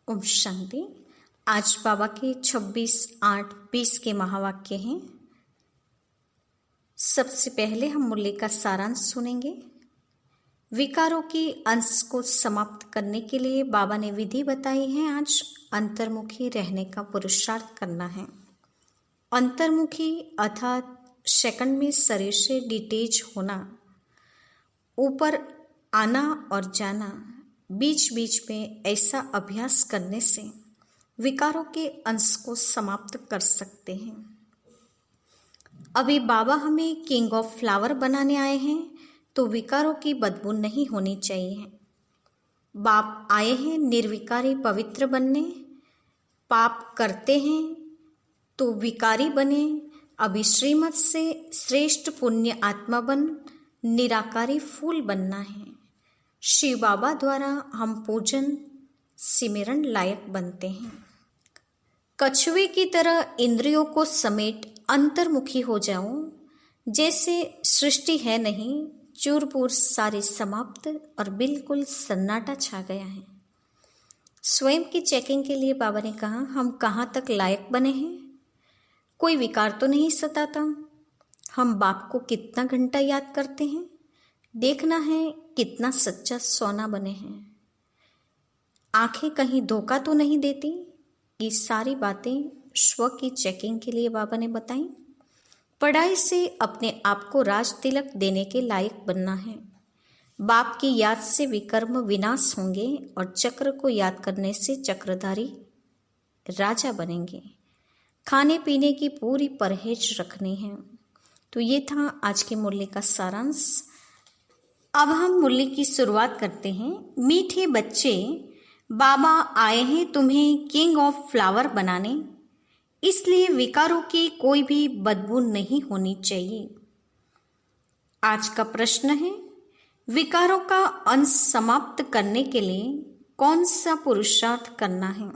ओम शांति। आज बाबा के 26/8/20 के महावाक्य हैं। सबसे पहले हम मुरली का सारांश सुनेंगे। विकारों के अंश को समाप्त करने के लिए बाबा ने विधि बताई है। आज अंतर्मुखी रहने का पुरुषार्थ करना है। अंतर्मुखी अर्थात सेकंड में शरीर से डिटेच होना, ऊपर आना और जाना, बीच बीच में ऐसा अभ्यास करने से विकारों के अंश को समाप्त कर सकते हैं। अभी बाबा हमें किंग ऑफ फ्लावर बनाने आए हैं, तो विकारों की बदबू नहीं होनी चाहिए। बाप आए हैं निर्विकारी पवित्र बनने। पाप करते हैं तो विकारी बने। अभी श्रीमत से श्रेष्ठ पुण्य आत्मा बन निराकारी फूल बनना है। शिव बाबा द्वारा हम पूजन सिमरन लायक बनते हैं। कछुए की तरह इंद्रियों को समेट अंतर्मुखी हो जाऊं। जैसे सृष्टि है नहीं, चूरपुर सारी समाप्त और बिल्कुल सन्नाटा छा गया है। स्वयं की चेकिंग के लिए बाबा ने कहा, हम कहाँ तक लायक बने हैं। कोई विकार तो नहीं सताता। हम बाप को कितना घंटा याद करते हैं। देखना है कितना सच्चा सोना बने हैं। आंखें कहीं धोखा तो नहीं देती। ये सारी बातें स्व की चेकिंग के लिए बाबा ने बताई। पढ़ाई से अपने आप को राज तिलक देने के लायक बनना है। बाप की याद से विकर्म विनाश होंगे और चक्र को याद करने से चक्रधारी राजा बनेंगे। खाने पीने की पूरी परहेज रखनी है। तो ये था आज की मुरली का सारांश। अब हम मुरली की शुरुआत करते हैं। मीठे बच्चे, बाबा आए हैं तुम्हें किंग ऑफ फ्लावर बनाने, इसलिए विकारों की कोई भी बदबू नहीं होनी चाहिए। आज का प्रश्न है, विकारों का अंश समाप्त करने के लिए कौन सा पुरुषार्थ करना है।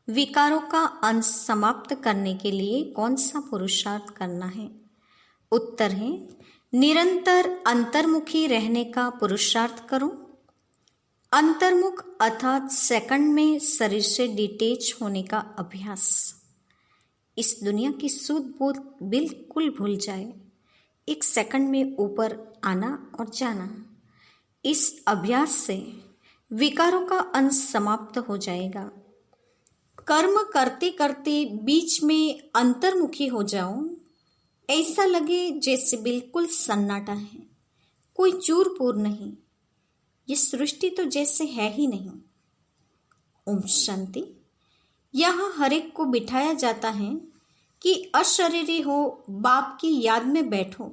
विकारों का अंश समाप्त करने के लिए कौन सा पुरुषार्थ करना है। उत्तर है, निरंतर अंतर्मुखी रहने का पुरुषार्थ करो। अंतर्मुख अर्थात सेकंड में शरीर से डिटेच होने का अभ्यास। इस दुनिया की सूद बूद बिल्कुल भूल जाए। एक सेकंड में ऊपर आना और जाना। इस अभ्यास से विकारों का अंश समाप्त हो जाएगा। कर्म करते करते बीच में अंतर्मुखी हो जाओ। ऐसा लगे जैसे बिल्कुल सन्नाटा है, कोई चूर पूर नहीं। ये सृष्टि तो जैसे है ही नहीं। ओम शांति। यहाँ हर एक को बिठाया जाता है कि अशरीरी हो, बाप की याद में बैठो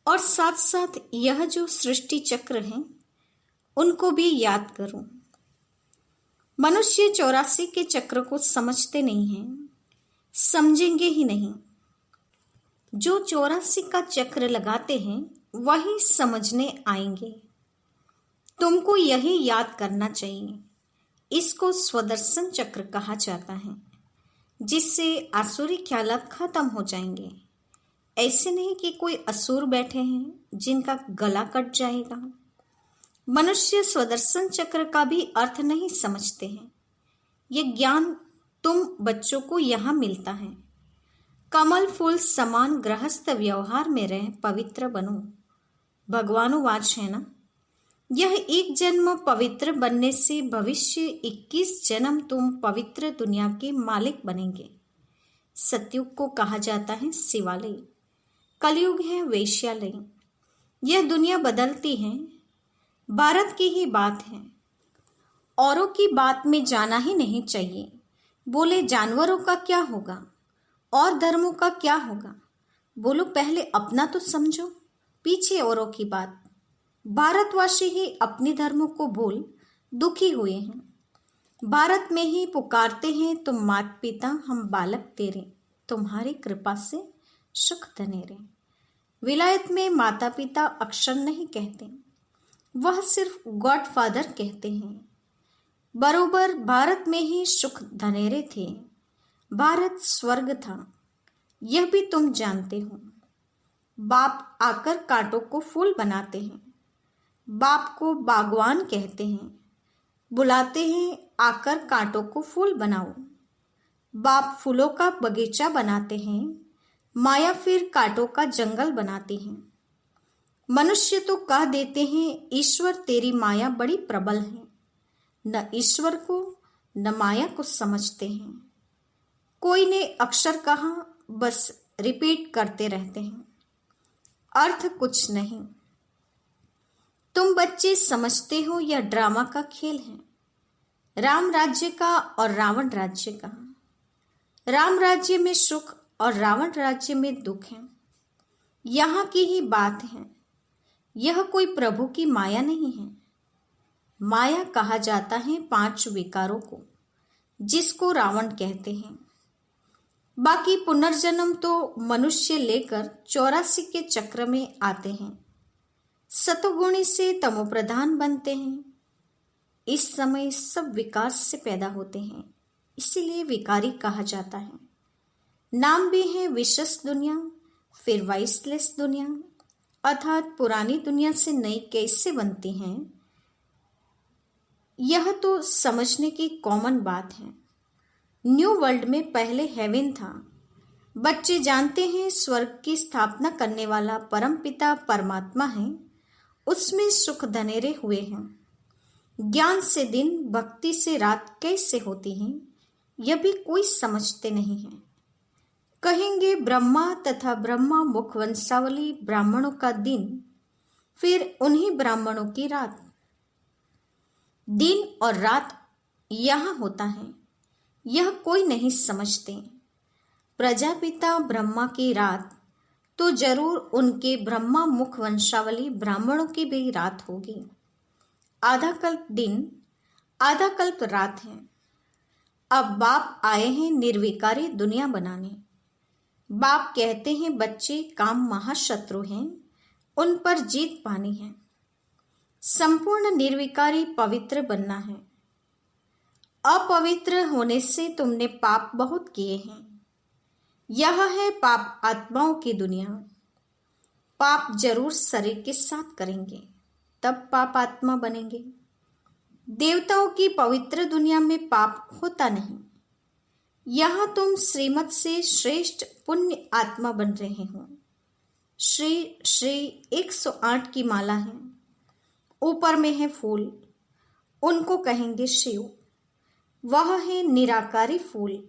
और साथ साथ यह जो सृष्टि चक्र है उनको भी याद करो। मनुष्य 84 के चक्र को समझते नहीं हैं, समझेंगे ही नहीं। जो 84 का चक्र लगाते हैं वही समझने आएंगे। तुमको यही याद करना चाहिए। इसको स्वदर्शन चक्र कहा जाता है, जिससे आसुरी ख्यालात खत्म हो जाएंगे। ऐसे नहीं कि कोई असुर बैठे हैं जिनका गला कट जाएगा। मनुष्य स्वदर्शन चक्र का भी अर्थ नहीं समझते हैं। यह ज्ञान तुम बच्चों को यहाँ मिलता है। कमल फूल समान गृहस्थ व्यवहार में रह पवित्र बनो। भगवानुवाच है ना। यह एक जन्म पवित्र बनने से भविष्य 21 जन्म तुम पवित्र दुनिया के मालिक बनेंगे। सतयुग को कहा जाता है शिवालय, कलयुग है वेश्यालय। यह दुनिया बदलती है। भारत की ही बात है। औरों की बात में जाना ही नहीं चाहिए। बोले जानवरों का क्या होगा और धर्मों का क्या होगा। बोलो पहले अपना तो समझो, पीछे औरों की बात। भारतवासी ही अपने धर्मों को भूल दुखी हुए हैं। भारत में ही पुकारते हैं तुम मात पिता, हम बालक तेरे, तुम्हारी कृपा से सुख धनेरे। विलायत में माता पिता अक्षर नहीं कहते, वह सिर्फ गॉड फादर कहते हैं। बरोबर भारत में ही सुख धनेरे थे। भारत स्वर्ग था, यह भी तुम जानते हो। बाप आकर कांटों को फूल बनाते हैं। बाप को बागवान कहते हैं। बुलाते हैं आकर कांटों को फूल बनाओ। बाप फूलों का बगीचा बनाते हैं, माया फिर कांटों का जंगल बनाती है। मनुष्य तो कह देते हैं ईश्वर तेरी माया बड़ी प्रबल है, न ईश्वर को न माया को समझते हैं। कोई ने अक्षर कहा, बस रिपीट करते रहते हैं, अर्थ कुछ नहीं। तुम बच्चे समझते हो यह ड्रामा का खेल है, राम राज्य का और रावण राज्य का। राम राज्य में सुख और रावण राज्य में दुख है। यहाँ की ही बात है, यह कोई प्रभु की माया नहीं है। माया कहा जाता है 5 विकारों को, जिसको रावण कहते हैं। बाकी पुनर्जन्म तो मनुष्य लेकर 84 के चक्र में आते हैं, सतोगुणी से तमोप्रधान बनते हैं। इस समय सब विकार से पैदा होते हैं, इसीलिए विकारी कहा जाता है। नाम भी है विशेष दुनिया, फिर वाइसलेस दुनिया, अर्थात पुरानी दुनिया से नई कैसे बनती हैं, यह तो समझने की कॉमन बात है। न्यू वर्ल्ड में पहले हेवन था। बच्चे जानते हैं स्वर्ग की स्थापना करने वाला परमपिता परमात्मा है, उसमें सुख धनेरे हुए हैं। ज्ञान से दिन, भक्ति से रात कैसे होती है, यह भी कोई समझते नहीं है। कहेंगे ब्रह्मा तथा ब्रह्मा मुख वंशावली ब्राह्मणों का दिन, फिर उन्हीं ब्राह्मणों की रात। दिन और रात यहाँ होता है, यह कोई नहीं समझते। प्रजापिता ब्रह्मा की रात तो जरूर उनके ब्रह्मा मुख वंशावली ब्राह्मणों की भी रात होगी। आधा कल्प दिन, आधा कल्प रात है। अब बाप आए हैं निर्विकारी दुनिया बनाने। बाप कहते हैं बच्चे काम महाशत्रु हैं, उन पर जीत पानी है। संपूर्ण निर्विकारी पवित्र बनना है। अपवित्र होने से तुमने पाप बहुत किए हैं। यह है पाप आत्माओं की दुनिया। पाप जरूर शरीर के साथ करेंगे, तब पाप आत्मा बनेंगे। देवताओं की पवित्र दुनिया में पाप होता नहीं। यहाँ तुम श्रीमत से श्रेष्ठ पुण्य आत्मा बन रहे हो। श्री श्री 108 की माला है, ऊपर में है फूल, उनको कहेंगे शिव। वह है निराकारी फूल।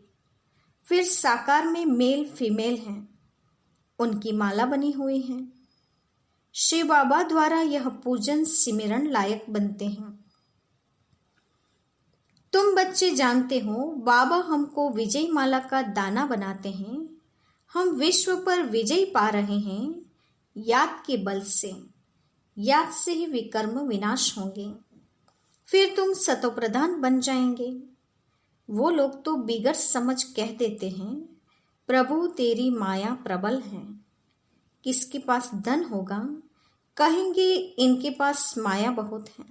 फिर साकार में मेल फीमेल हैं, उनकी माला बनी हुई है। शिव बाबा द्वारा यह पूजन सिमरन लायक बनते हैं। तुम बच्चे जानते हो बाबा हमको विजय माला का दाना बनाते हैं। हम विश्व पर विजय पा रहे हैं याद के बल से। याद से ही विकर्म विनाश होंगे, फिर तुम सतोप्रधान बन जाएंगे। वो लोग तो बिगड़ समझ कह देते हैं प्रभु तेरी माया प्रबल है। किसके पास धन होगा, कहेंगे इनके पास माया बहुत है।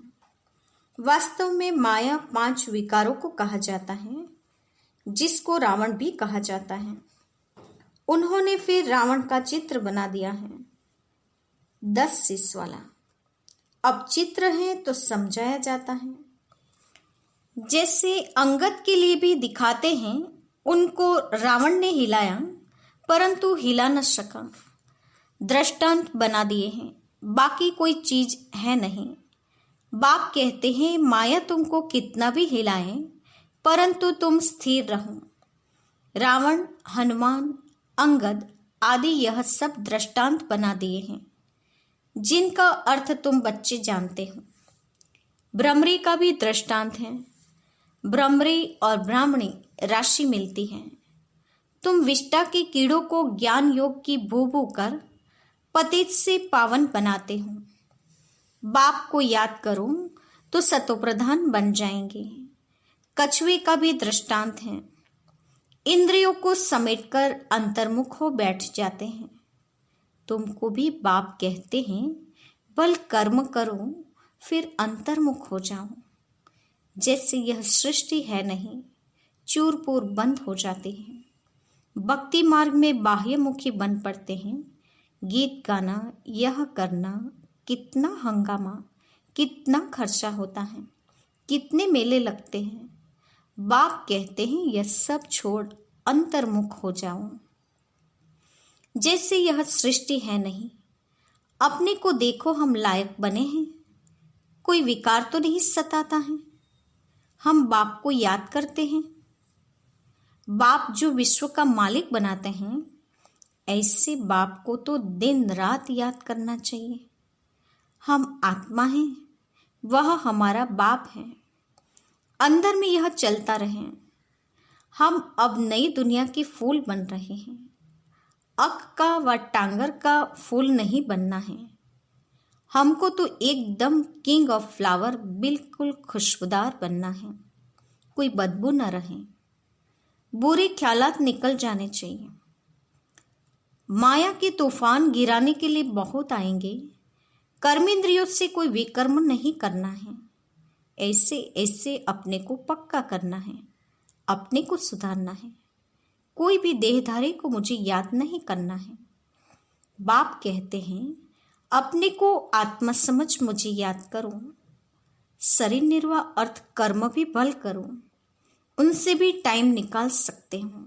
वास्तव में माया 5 विकारों को कहा जाता है, जिसको रावण भी कहा जाता है। उन्होंने फिर रावण का चित्र बना दिया है, 10 शीश वाला। अब चित्र है तो समझाया जाता है। जैसे अंगद के लिए भी दिखाते हैं, उनको रावण ने हिलाया परंतु हिला न सका। दृष्टांत बना दिए हैं, बाकी कोई चीज है नहीं। बाप कहते हैं माया तुमको कितना भी हिलाए परंतु तुम स्थिर रहो। रावण, हनुमान, अंगद आदि यह सब दृष्टांत बना दिए हैं, जिनका अर्थ तुम बच्चे जानते हो। भ्रमरी का भी दृष्टांत है। भ्रमरी और ब्राह्मणी राशि मिलती है। तुम विष्टा के कीड़ों को ज्ञान योग की भू कर पतित से पावन बनाते हो। बाप को याद करो तो सतोप्रधान बन जाएंगे। कछुए का भी दृष्टांत है। इंद्रियों को समेटकर अंतर्मुख हो बैठ जाते हैं। तुमको भी बाप कहते हैं बल कर्म करो फिर अंतर्मुख हो जाओ। जैसे यह सृष्टि है नहीं, चूरपुर बंद हो जाती है। भक्ति मार्ग में बाह्यमुखी बन पड़ते हैं। गीत गाना, यह करना, कितना हंगामा, कितना खर्चा होता है। कितने मेले लगते हैं। बाप कहते हैं यह सब छोड़ अंतर्मुख हो जाओ। जैसे यह सृष्टि है नहीं, अपने को देखो, हम लायक बने हैं, कोई विकार तो नहीं सताता है। हम बाप को याद करते हैं। बाप जो विश्व का मालिक बनाते हैं, ऐसे बाप को तो दिन रात याद करना चाहिए। हम आत्मा हैं, वह हमारा बाप है। अंदर में यह चलता रहे। हम अब नई दुनिया के फूल बन रहे हैं। अक का व टांगर का फूल नहीं बनना है। हमको तो एकदम किंग ऑफ फ्लावर, बिल्कुल खुशबूदार बनना है। कोई बदबू न रहे, बुरे ख्यालात निकल जाने चाहिए। माया के तूफान गिराने के लिए बहुत आएंगे। कर्मेंद्रियों से कोई विकर्म नहीं करना है। ऐसे ऐसे अपने को पक्का करना है, अपने को सुधारना है। कोई भी देहधारी को मुझे याद नहीं करना है। बाप कहते हैं अपने को आत्मा समझ मुझे याद करो। शरीर निर्वाह अर्थ कर्म भी भल करो, उनसे भी टाइम निकाल सकते हो।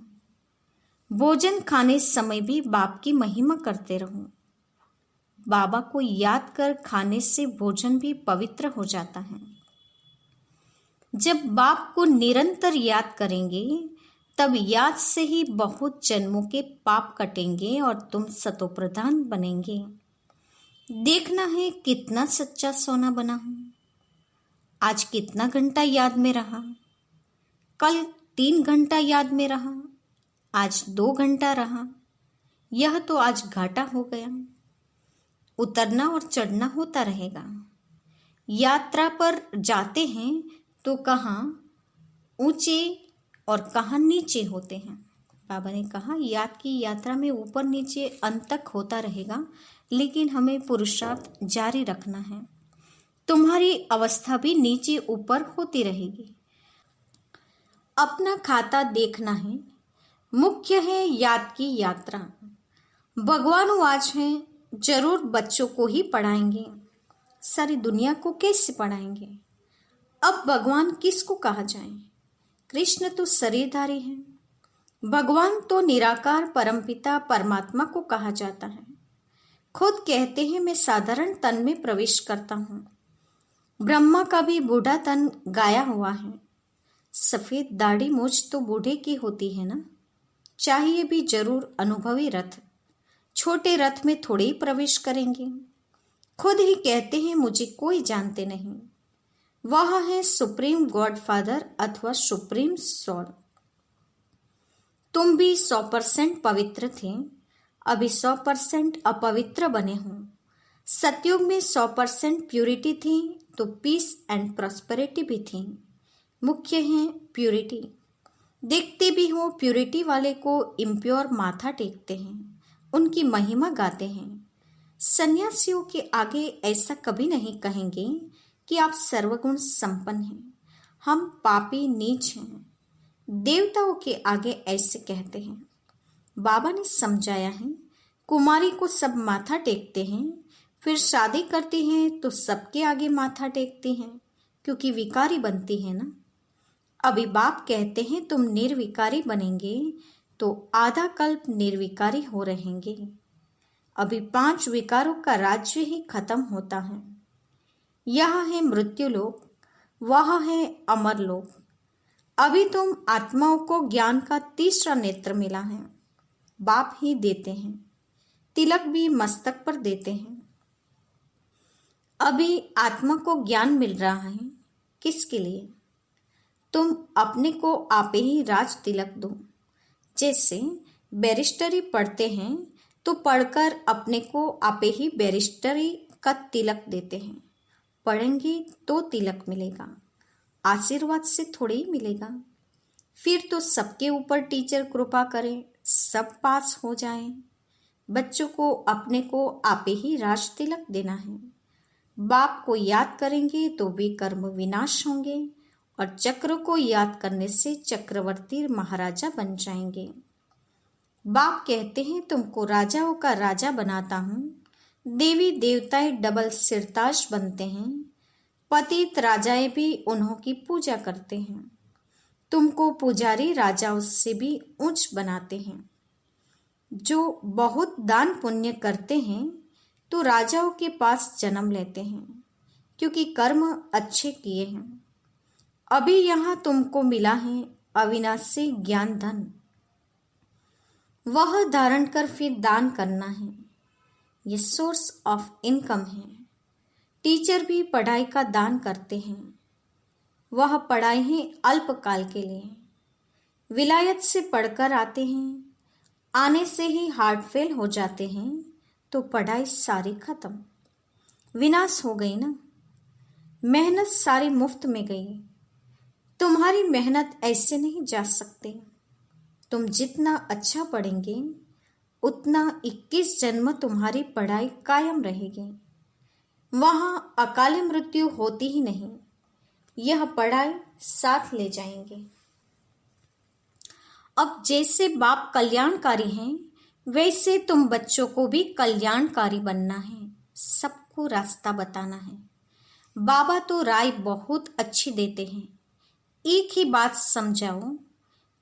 भोजन खाने समय भी बाप की महिमा करते रहो। बाबा को याद कर खाने से भोजन भी पवित्र हो जाता है। जब बाप को निरंतर याद करेंगे, तब याद से ही बहुत जन्मों के पाप कटेंगे और तुम सतोप्रधान बनेंगे। देखना है कितना सच्चा सोना बना हूं। आज कितना घंटा याद में रहा। कल 3 घंटा याद में रहा, आज 2 घंटा रहा। यह तो आज घाटा हो गया। उतरना और चढ़ना होता रहेगा। यात्रा पर जाते हैं तो कहाँ ऊंचे और कहाँ नीचे होते हैं। बाबा ने कहा याद की यात्रा में ऊपर नीचे अंत तक होता रहेगा, लेकिन हमें पुरुषार्थ जारी रखना है। तुम्हारी अवस्था भी नीचे ऊपर होती रहेगी। अपना खाता देखना है। मुख्य है याद की यात्रा। भगवान आज हैं, जरूर बच्चों को ही पढ़ाएंगे, सारी दुनिया को कैसे पढ़ाएंगे। अब भगवान किसको कहा जाए। कृष्ण तो शरीरधारी हैं। भगवान तो निराकार परमपिता परमात्मा को कहा जाता है। खुद कहते हैं मैं साधारण तन में प्रवेश करता हूँ। ब्रह्मा का भी बूढ़ा तन गाया हुआ है। सफेद दाढ़ी मूछ तो बूढ़े की होती है ना। चाहिए भी जरूर अनुभवी रथ। छोटे रथ में थोड़े ही प्रवेश करेंगे। खुद ही कहते हैं मुझे कोई जानते नहीं। वह है सुप्रीम गॉड फादर अथवा सुप्रीम सोल। तुम भी 100% पवित्र थे, अभी 100% अपवित्र बने हो। सतयुग में 100% प्यूरिटी थी, तो पीस एंड प्रॉस्पेरिटी भी थी। मुख्य है प्यूरिटी। देखते भी हो प्यूरिटी वाले को इम्प्योर माथा टेकते हैं, उनकी महिमा गाते हैं। सन्यासियों के आगे ऐसा कभी नहीं कहेंगे कि आप सर्वगुण संपन्न हैं, हम पापी नीच हैं। देवताओं के आगे ऐसे कहते हैं। बाबा ने समझाया है, कुमारी को सब माथा टेकते हैं, फिर शादी करती हैं तो सबके आगे माथा टेकती हैं, क्योंकि विकारी बनती है ना। अभी बाप कहते हैं तुम निर्विकारी बनेंगे तो आधा कल्प निर्विकारी हो रहेंगे। अभी 5 विकारों का राज्य ही खत्म होता है। यह है मृत्यु लोक, वह है अमर लोक। अभी तुम आत्माओं को ज्ञान का तीसरा नेत्र मिला है। बाप ही देते हैं, तिलक भी मस्तक पर देते हैं। अभी आत्मा को ज्ञान मिल रहा है। किसके लिए? तुम अपने को आपे ही राज तिलक दो। जैसे बैरिस्टरी पढ़ते हैं तो पढ़कर अपने को आपे ही बैरिस्टरी का तिलक देते हैं। पढ़ेंगे तो तिलक मिलेगा, आशीर्वाद से थोड़े ही मिलेगा। फिर तो सबके ऊपर टीचर कृपा करे, सब पास हो जाएं। बच्चों को अपने को आपे ही राज तिलक देना है। बाप को याद करेंगे तो वे कर्म विनाश होंगे और चक्र को याद करने से चक्रवर्ती महाराजा बन जाएंगे। बाप कहते हैं तुमको राजाओं का राजा बनाता हूँ। देवी देवताएं डबल सिरताज बनते हैं। पतित राजाएं भी उन्हों की पूजा करते हैं। तुमको पुजारी राजाओं से भी ऊंच बनाते हैं। जो बहुत दान पुण्य करते हैं तो राजाओं के पास जन्म लेते हैं, क्योंकि कर्म अच्छे किए हैं। अभी यहाँ तुमको मिला है अविनाशी ज्ञान धन, वह धारण कर फिर दान करना है। ये सोर्स ऑफ इनकम है। टीचर भी पढ़ाई का दान करते हैं। वह पढ़ाई है अल्पकाल के लिए। विलायत से पढ़कर आते हैं, आने से ही हार्ट फेल हो जाते हैं तो पढ़ाई सारी खत्म, विनाश हो गई ना। मेहनत सारी मुफ्त में गई। तुम्हारी मेहनत ऐसे नहीं जा सकती। तुम जितना अच्छा पढ़ेंगे उतना 21 जन्म तुम्हारी पढ़ाई कायम रहेगी। वहां अकाल मृत्यु होती ही नहीं। यह पढ़ाई साथ ले जाएंगे। अब जैसे बाप कल्याणकारी हैं, वैसे तुम बच्चों को भी कल्याणकारी बनना है, सबको रास्ता बताना है। बाबा तो राय बहुत अच्छी देते हैं। एक ही बात समझाओ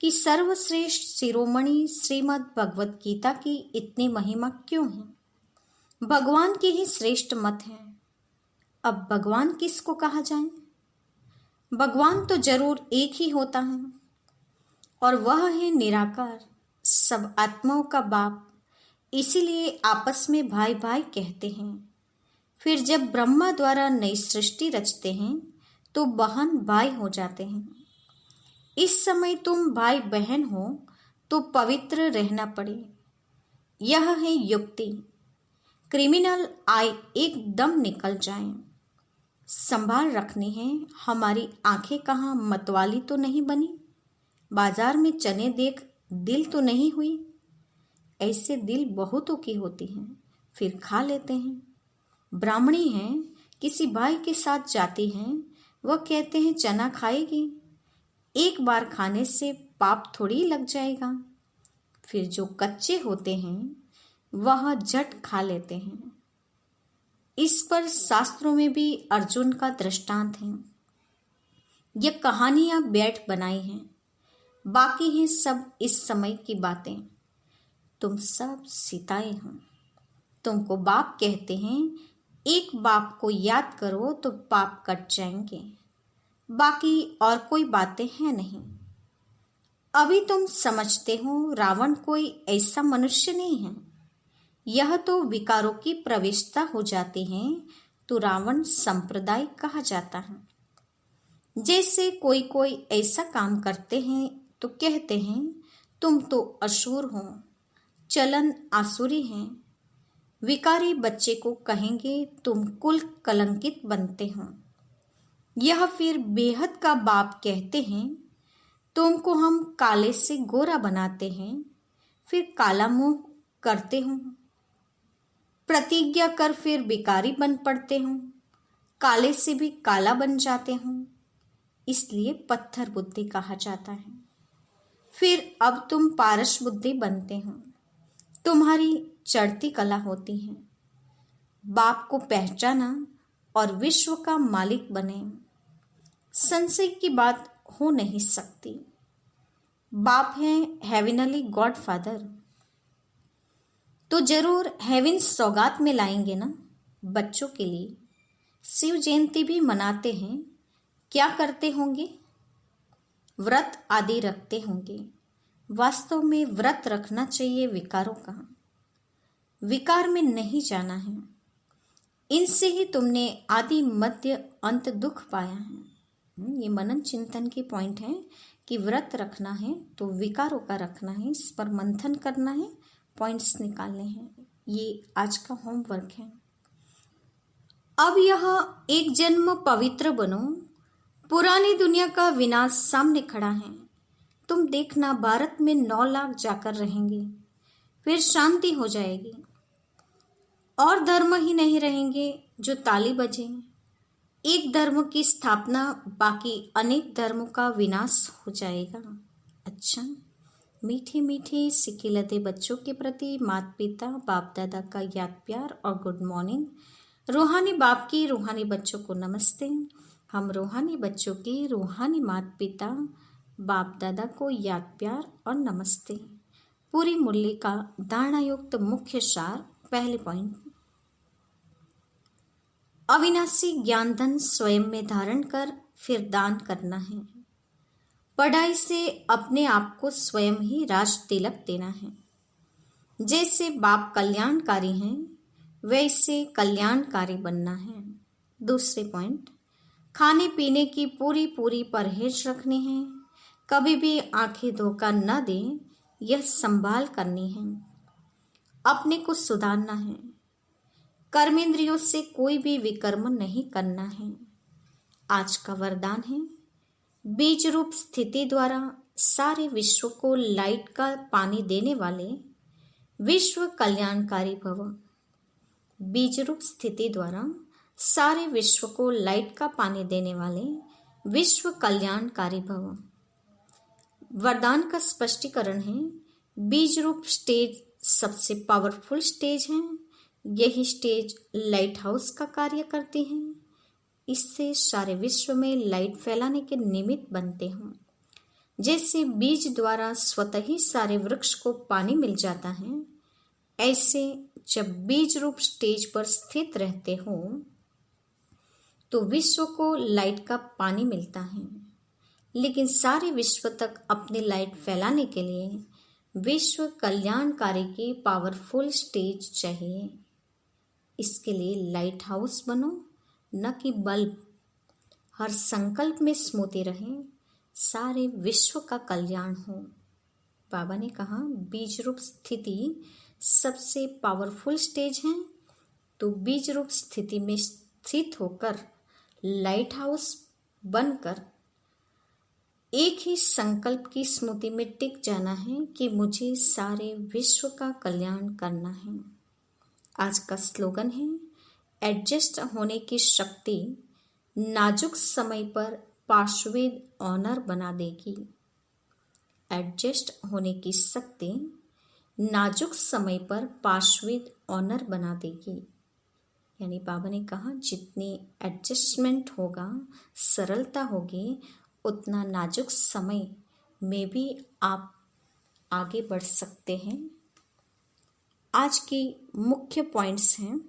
कि सर्वश्रेष्ठ शिरोमणि श्रीमद् भगवत गीता की इतनी महिमा क्यों है। भगवान की ही श्रेष्ठ मत है। अब भगवान किसको कहा जाए? भगवान तो जरूर एक ही होता है, और वह है निराकार, सब आत्माओं का बाप। इसीलिए आपस में भाई भाई कहते हैं। फिर जब ब्रह्मा द्वारा नई सृष्टि रचते हैं तो बहन भाई हो जाते हैं। इस समय तुम भाई बहन हो तो पवित्र रहना पड़े। यह है युक्ति। क्रिमिनल आय एकदम निकल जाएं। संभाल रखनी है। हमारी आंखें कहाँ मतवाली तो नहीं बनी। बाजार में चने देख दिल तो नहीं हुई। ऐसे दिल बहुतों की होती हैं, फिर खा लेते हैं। ब्राह्मणी हैं, किसी भाई के साथ जाती हैं, वह कहते हैं चना खाएगी। एक बार खाने से पाप थोड़ी लग जाएगा। फिर जो कच्चे होते हैं वह झट खा लेते हैं। इस पर शास्त्रों में भी अर्जुन का दृष्टांत है। ये कहानियां बैठ बनाई हैं, बाकी हैं सब इस समय की बातें। तुम सब सीताएं हो। तुमको बाप कहते हैं, एक बाप को याद करो तो पाप कट जाएंगे। बाकी और कोई बातें हैं नहीं। अभी तुम समझते हो रावण कोई ऐसा मनुष्य नहीं है। यह तो विकारों की प्रविष्टता हो जाती है तो रावण संप्रदाय कहा जाता है। जैसे कोई कोई ऐसा काम करते हैं तो कहते हैं तुम तो असुर हो, चलन आसुरी हैं। विकारी बच्चे को कहेंगे तुम कुल कलंकित बनते हो। यह फिर बेहद का बाप कहते हैं तुमको हम काले से गोरा बनाते हैं, फिर काला मुंह करते हो। प्रतिज्ञा कर फिर बिकारी बन पड़ते हो, काले से भी काला बन जाते हो। इसलिए पत्थर बुद्धि कहा जाता है। फिर अब तुम पारस बुद्धि बनते हो। तुम्हारी चढ़ती कला होती है। बाप को पहचाना और विश्व का मालिक बने। संशय की बात हो नहीं सकती। बाप है हेविनली गॉड फादर, तो जरूर हेवन सौगात में लाएंगे ना बच्चों के लिए। शिव जयंती भी मनाते हैं। क्या करते होंगे? व्रत आदि रखते होंगे। वास्तव में व्रत रखना चाहिए विकारों का। विकार में नहीं जाना है। इनसे ही तुमने आदि मध्य अंत दुख पाया है। ये मनन चिंतन की पॉइंट है कि व्रत रखना है तो विकारों का रखना है। इस पर मंथन करना है, पॉइंट्स निकालने हैं। ये आज का होमवर्क है। अब यह एक जन्म पवित्र बनो। पुरानी दुनिया का विनाश सामने खड़ा है। तुम देखना भारत में 9 लाख जाकर रहेंगे, फिर शांति हो जाएगी और धर्म ही नहीं रहेंगे जो ताली बजे। एक धर्म की स्थापना, बाकी अनेक धर्मों का विनाश हो जाएगा। अच्छा, मीठे मीठे सिकिलते बच्चों के प्रति माता पिता बाप दादा का याद प्यार और गुड मॉर्निंग। रूहानी बाप की रूहानी बच्चों को नमस्ते। हम रूहानी बच्चों के रूहानी माता पिता बाप दादा को याद प्यार और नमस्ते। पूरी मुरली का धारणा युक्त मुख्य सार। पहले पॉइंट, अविनाशी ज्ञान धन स्वयं में धारण कर फिर दान करना है। पढ़ाई से अपने आप को स्वयं ही राज तिलक देना है। जैसे बाप कल्याणकारी हैं वैसे कल्याणकारी बनना है। दूसरे पॉइंट, खाने पीने की पूरी परहेज रखनी है। कभी भी आंखें धोखा न दें, यह संभाल करनी है। अपने को सुधारना है। कर्मेंद्रियों से कोई भी विकर्म नहीं करना है। आज का वरदान है, बीज रूप स्थिति द्वारा सारे विश्व को लाइट का पानी देने वाले विश्व कल्याणकारी भव। बीज रूप स्थिति द्वारा सारे विश्व को लाइट का पानी देने वाले विश्व कल्याणकारी भव। वरदान का स्पष्टीकरण है, बीज रूप स्टेज सबसे पावरफुल स्टेज है। यही स्टेज लाइट हाउस का कार्य करती है। इससे सारे विश्व में लाइट फैलाने के निमित्त बनते हैं। जैसे बीज द्वारा स्वतः ही सारे वृक्ष को पानी मिल जाता है, ऐसे जब बीज रूप स्टेज पर स्थित रहते हो तो विश्व को लाइट का पानी मिलता है। लेकिन सारे विश्व तक अपनी लाइट फैलाने के लिए विश्व कल्याणकारी की पावरफुल स्टेज चाहिए। इसके लिए लाइट हाउस बनो, न कि बल्ब। हर संकल्प में स्मृति रहे, सारे विश्व का कल्याण हो। बाबा ने कहा, बीज रूप स्थिति सबसे पावरफुल स्टेज है, तो बीज रूप स्थिति में स्थित होकर लाइट हाउस बनकर एक ही संकल्प की स्मृति में टिक जाना है कि मुझे सारे विश्व का कल्याण करना है। आज का स्लोगन है, एडजस्ट होने की शक्ति नाजुक समय पर पार्श्वेद ऑनर बना देगी। एडजस्ट होने की शक्ति नाजुक समय पर पार्श्वेद ऑनर बना देगी। यानी बाबा ने कहा, जितनी एडजस्टमेंट होगा, सरलता होगी, उतना नाजुक समय में भी आप आगे बढ़ सकते हैं। आज की मुख्य पॉइंट्स हैं,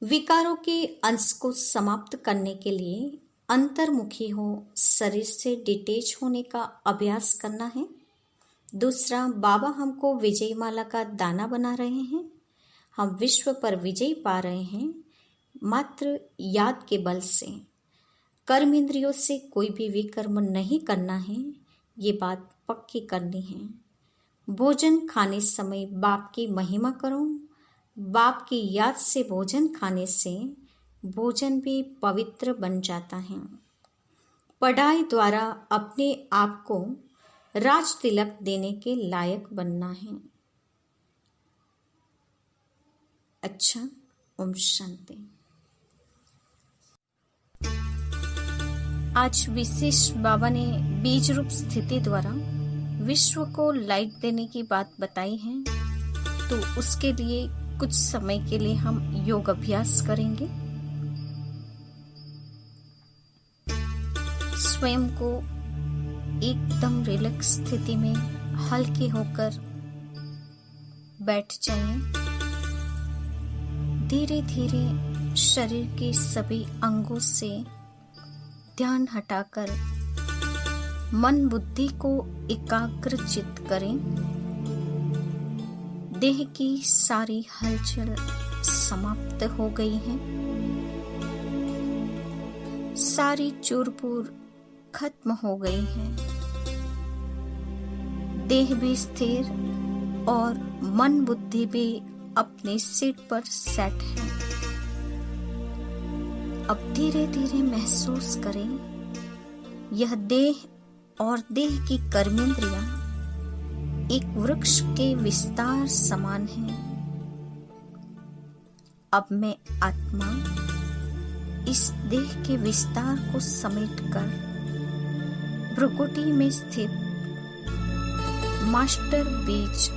विकारों के अंश को समाप्त करने के लिए अंतर्मुखी हो शरीर से डिटेच होने का अभ्यास करना है। दूसरा, बाबा हमको विजय माला का दाना बना रहे हैं। हम विश्व पर विजय पा रहे हैं मात्र याद के बल से। कर्म इंद्रियों से कोई भी विकर्म नहीं करना है, ये बात पक्की करनी है। भोजन खाने समय बाप की महिमा करो। बाप की याद से भोजन खाने से भोजन भी पवित्र बन जाता है। पढ़ाई द्वारा अपने आप को राज तिलक देने के लायक बनना है। अच्छा, ओम शांति। आज विशेष बाबा ने बीज रूप स्थिति द्वारा विश्व को लाइट देने की बात बताई है, तो उसके लिए कुछ समय के लिए हम योग अभ्यास करेंगे। स्वयं को एकदम रिलैक्स स्थिति में हल्के होकर बैठ जाएं। धीरे धीरे शरीर के सभी अंगों से ध्यान हटाकर मन बुद्धि को एकाग्रचित करें। देह की सारी हलचल समाप्त हो गई है। सारी चूरपुर खत्म हो गई है। देह भी स्थिर और मन बुद्धि भी अपने सीट पर सेट है। अब धीरे धीरे महसूस करें, यह देह और देह की कर्मेंद्रियां एक वृक्ष के विस्तार समान है। अब मैं आत्मा इस देह के विस्तार को समेटकर भ्रुकुटी में स्थित मास्टर बीज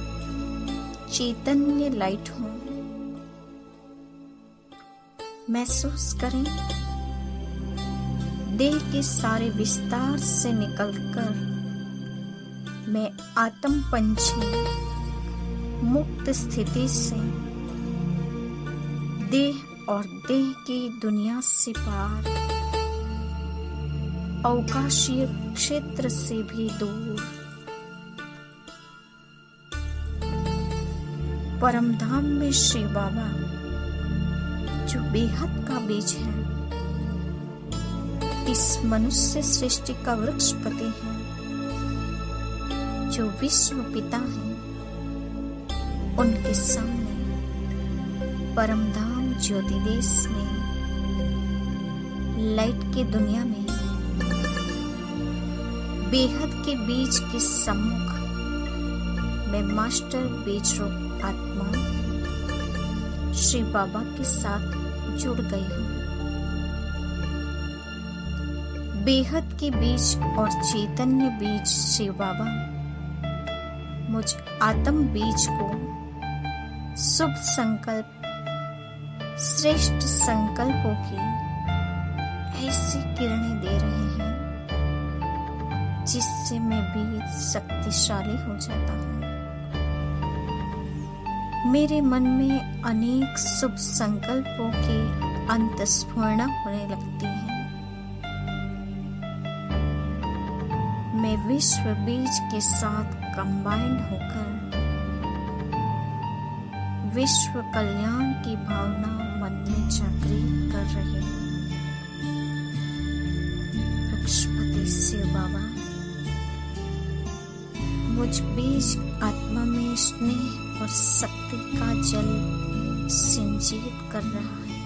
चैतन्य लाइट हूं। महसूस करें देह के सारे विस्तार से निकलकर मैं आत्म पंछी मुक्त स्थिति से देह और देह की दुनिया से पार अवकाशीय क्षेत्र से भी दूर परमधाम में श्री बाबा जो बेहद का बीज है, इस मनुष्य सृष्टि का वृक्षपति है, जो विश्व पिता है, उनके सामने परमधाम ज्योति देश में लाइट की दुनिया में बेहद के बीज के सम्मुख मैं मास्टर बीज रूप आत्मा श्री बाबा के साथ जुड़ गई हूँ। बेहद के बीज और चैतन्य बीज श्री बाबा मुझ आत्म बीज को शुभ संकल्प श्रेष्ठ संकल्पों की ऐसी किरणें दे रहे हैं जिससे मैं भी शक्तिशाली हो जाता हूँ। मेरे मन में अनेक शुभ संकल्पों की अंतस्फुरणा होने लगती है। मैं विश्व बीज के साथ कंबाइंड होकर विश्व कल्याण की भावना मन में जागृत कर रही हूँ। वृक्षपति शिव बाबा मुझ बीज आत्मा में स्नेह और शक्ति का जल सिंचित कर रहा है।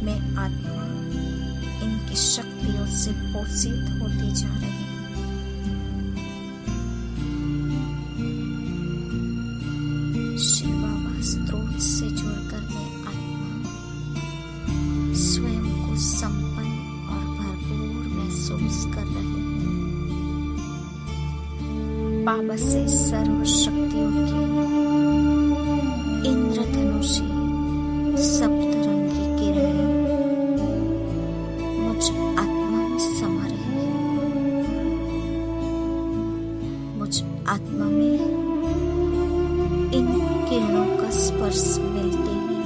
मैं आत्मा इनकी शक्तियों से पोषित होती जा रही हूँ। शिव बाबा स्रोत से जुड़कर मैं आत्मा स्वयं को संपन्न और भरपूर महसूस कर रही हूँ। बाबा से सर्व शक्तियों की इंद्रधनुषी सप्तरंगी किरणें मुझ आत्मा में समा रही है। मुझ आत्मा में इन किरणों का स्पर्श मिलते ही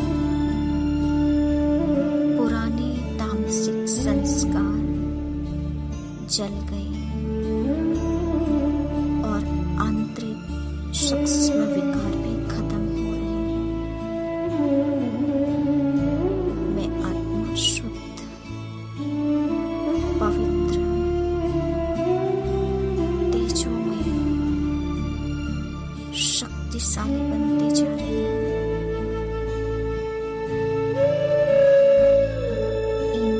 पुराने तामसिक संस्कार जल गए और आंतरिक सूक्ष्म विकार भी खत्म हो रहे हैं। मैं आत्मा शुद्ध पवित्र तेजोमय शक्तिशाली बनती जा रही हूँ। इन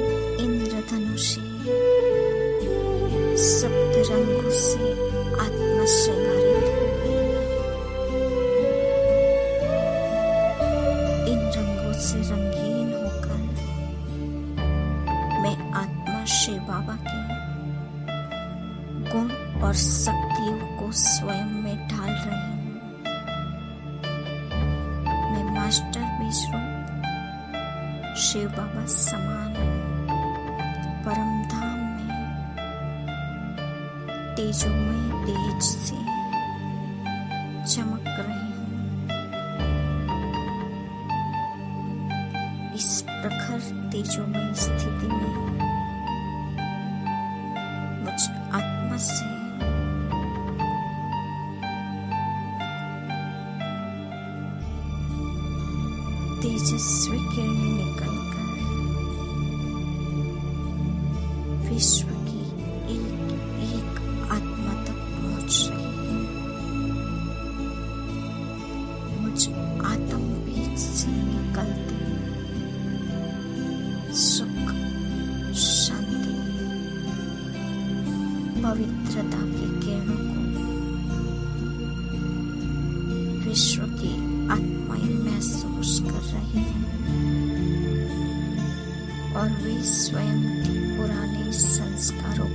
इंद्रधनुषी सप्त रंगों से आत्मा श्रृंगारित है। इन रंगों से रंगीन होकर मैं आत्मा श्री बाबा के गुण और शक्तियों को स्वयं में ढाल रही हूँ। मैं मास्टर बीज रूप शिव बाबा समान परमधाम में तेजोमय तेज से चमक रही हूँ। इस प्रखर तेजोमय स्थिति में मुझ आत्मा से तेजस्वी किरणें निकलकर विश्व की एक एक आत्मा तक पहुंच रही है। मुझ आत्म बीज से निकलते सुख, शांति, पवित्रता की किरणों को विश्व की आत्माएं महसूस कर रही हैं और वे स्वयं के पुराने संस्कारों